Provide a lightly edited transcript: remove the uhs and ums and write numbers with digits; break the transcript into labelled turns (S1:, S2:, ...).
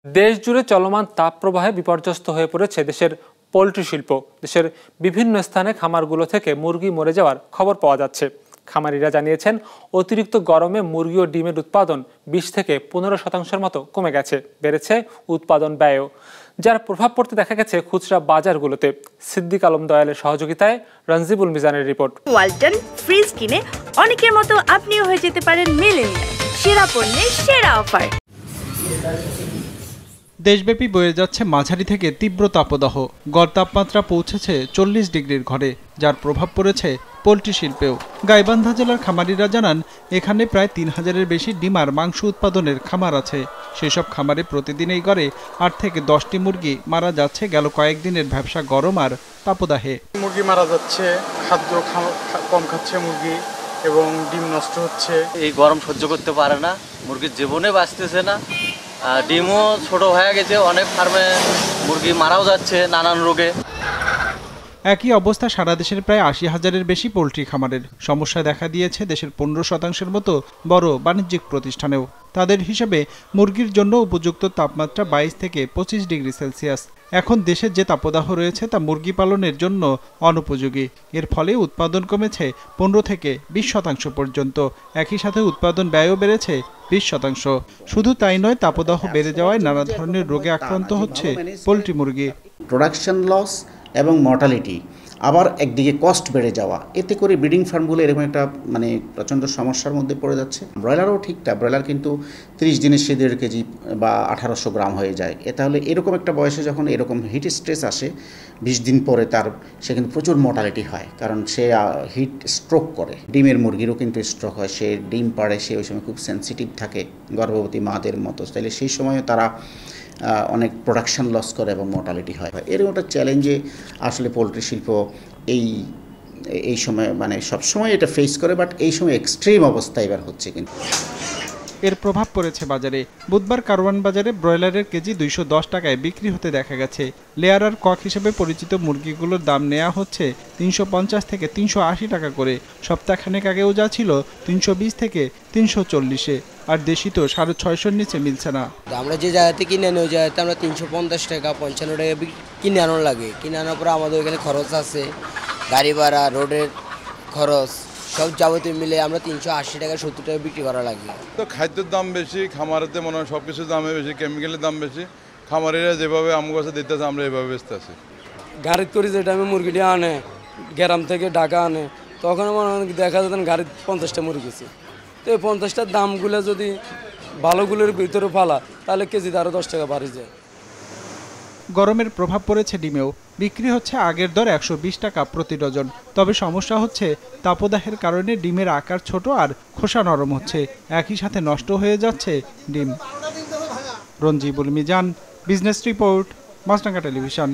S1: দেশ জুড়ে চলমান তাপপ্রবাহে বিপর্যস্ত হয়ে পড়েছে দেশের পোল্ট্রি শিল্প। দেশের বিভিন্ন স্থানে খামারগুলো থেকে মুরগি মরে যাওয়ার খবর পাওয়া যাচ্ছে। খামারিরা জানিয়েছেন, অতিরিক্ত গরমে মুরগি ও ডিমের উৎপাদন 20 থেকে 15% মতো কমে গেছে। বেড়েছে উৎপাদন ব্যয়ও, যার প্রভাব পড়তে দেখা গেছে খুচরা বাজারগুলোতে। সিদ্দিক আলম দয়ালের সহযোগিতায় রঞ্জিবুল মিজানের রিপোর্ট।
S2: ওয়ালটন ফ্রিজ কিনে অনেকের মতো আপনিও হয়ে যেতে পারেন মিলেনিয়াল। সেরা পণ্যের সেরা অফার।
S3: দেশব্যাপী বয়ে যাচ্ছে মাঝারি থেকে তীব্র তাপদাহ। গড় তাপমাত্রা পৌঁছেছে 40 ডিগ্রির ঘরে, যার প্রভাব পড়েছে পোল্ট্রি শিল্পেও। গাইবান্ধা জেলার খামারিরা জানান, এখানে প্রায় 3000-এর বেশি ডিম আর মাংস উৎপাদনের খামার আছে। সেসব খামারে প্রতিদিন এই গড়ে 8 থেকে 10টি মুরগি মারা যাচ্ছে গেল কয়েকদিনের ব্যবসা গরম আর তাপদাহে।
S4: মুরগি মারা যাচ্ছে, খাদ্য কম খাচ্ছে মুরগি এবং ডিম নষ্ট হচ্ছে।
S5: এই গরম সহ্য করতে পারে না, মুরগির জীবনে বাঁচতেছে না। ডিমও ছোট হয়ে গেছে, অনেক ফার্মে মুরগি মারাও যাচ্ছে নানান রোগে।
S3: একই অবস্থা সারা দেশের প্রায় 80,000-এর বেশি পোল্ট্রি খামারের। সমস্যা দেখা দিয়েছে দেশের 15%-এর মতো বড় বাণিজ্যিক প্রতিষ্ঠানেও। তাদের হিসেবে মুরগির জন্য উপযুক্ত তাপমাত্রা 22 থেকে 25 ডিগ্রি সেলসিয়াস। এখন দেশে যে তাপদাহ রয়েছে তা মুরগি পালনের জন্য অনুপযোগী। এর ফলে উৎপাদন কমেছে 15 থেকে 20% পর্যন্ত। একই সাথে উৎপাদন ব্যয়ও বেড়েছে 20%। শুধু তাই নয়, তাপদাহ বেড়ে যাওয়ায় নানা ধরনের রোগে আক্রান্ত হচ্ছে পোল্ট্রি মুরগি।
S6: প্রোডাকশন লস এবং মর্টালিটি, আবার একদিকে কস্ট বেড়ে যাওয়া, এতে করে ব্রিডিং ফার্মগুলো এরকম একটা প্রচণ্ড সমস্যার মধ্যে পড়ে যাচ্ছে। ব্রয়লারও ঠিকঠাক, ব্রয়লার কিন্তু 30 দিনে সে 1.5 কেজি বা 1800 গ্রাম হয়ে যায়। তাহলে এরকম একটা বয়সে যখন এরকম হিট স্ট্রেস আসে, 20 দিন পরে সে কিন্তু প্রচুর মর্টালিটি হয়, কারণ সে হিট স্ট্রোক করে। ডিমের মুরগিরও কিন্তু স্ট্রোক হয়, সে ডিম পাড়ে, সে ওই সময় খুব সেন্সিটিভ থাকে গর্ভবতী মাদের মতো। তাহলে সেই সময়ও তারা অনেক প্রোডাকশন লস করে এবং মর্টালিটি হয়। এরকম একটা চ্যালেঞ্জে আসলে পোলট্রি শিল্প এই সময় সবসময় এটা ফেস করে, বাট এই সময় এক্সট্রিম অবস্থা এবার হচ্ছে। কিন্তু
S3: এর প্রভাব পড়েছে বাজারে। বুধবার কারওয়ান বাজারে ব্রয়লারের কেজি 210 টাকায় বিক্রি হতে দেখা গেছে। লেয়ার আর কক হিসেবে পরিচিত মুরগিগুলোর দাম নেওয়া হচ্ছে 350 থেকে 380 টাকা করে। সপ্তাহখানেক আগেও যা ছিল 320 থেকে 340-এ, আর দেশি তো 650-এর নিচে মিলছে না।
S7: আমরা যে জায়গাতে কিনে আনি ওই জায়গাতে আমরা 350 টাকা 55 টাকা কিনে আনো লাগে। কিনে আনার পরে আমাদের এখানে খরচ আছে, গাড়ি ভাড়া, রোডের খরচ, সব যাবতীয় মিলে আমরা 380 টাকা 70 টাকা বিক্রি করা লাগে।
S8: তো খাদ্যের দাম বেশি, খামারেতে মনে হয় সব কিছুর দামে বেশি, কেমিক্যালের দাম বেশি। খামারিরা যেভাবে আমার কাছে দিতেছে আমরা এইভাবে বেচতে আছি।
S9: গাড়িতে করে যে টাইমে মুরগিটা আনে, গ্রাম থেকে ঢাকা আনে, তখন মনে হয় দেখা যেতেন গাড়িতে 50টা মুরগি গেছে। তো এই 50টার দামগুলো যদি ভালোগুলোর ভিতরে ফালা, তাহলে কেজিতে আরও 10 টাকা বাড়ি যায়।
S3: গরমের প্রভাব পড়েছে ডিমেও। বিক্রি হচ্ছে আগের দর 120 টাকা প্রতি ডজন। তবে সমস্যা হচ্ছে তাপদাহের কারণে ডিমের আকার ছোট আর খোসা নরম হচ্ছে। একই সাথে নষ্ট হয়ে যাচ্ছে ডিম। রঞ্জিবুল মিজান, বিজনেস রিপোর্ট, মাছরাঙা টেলিভিশন।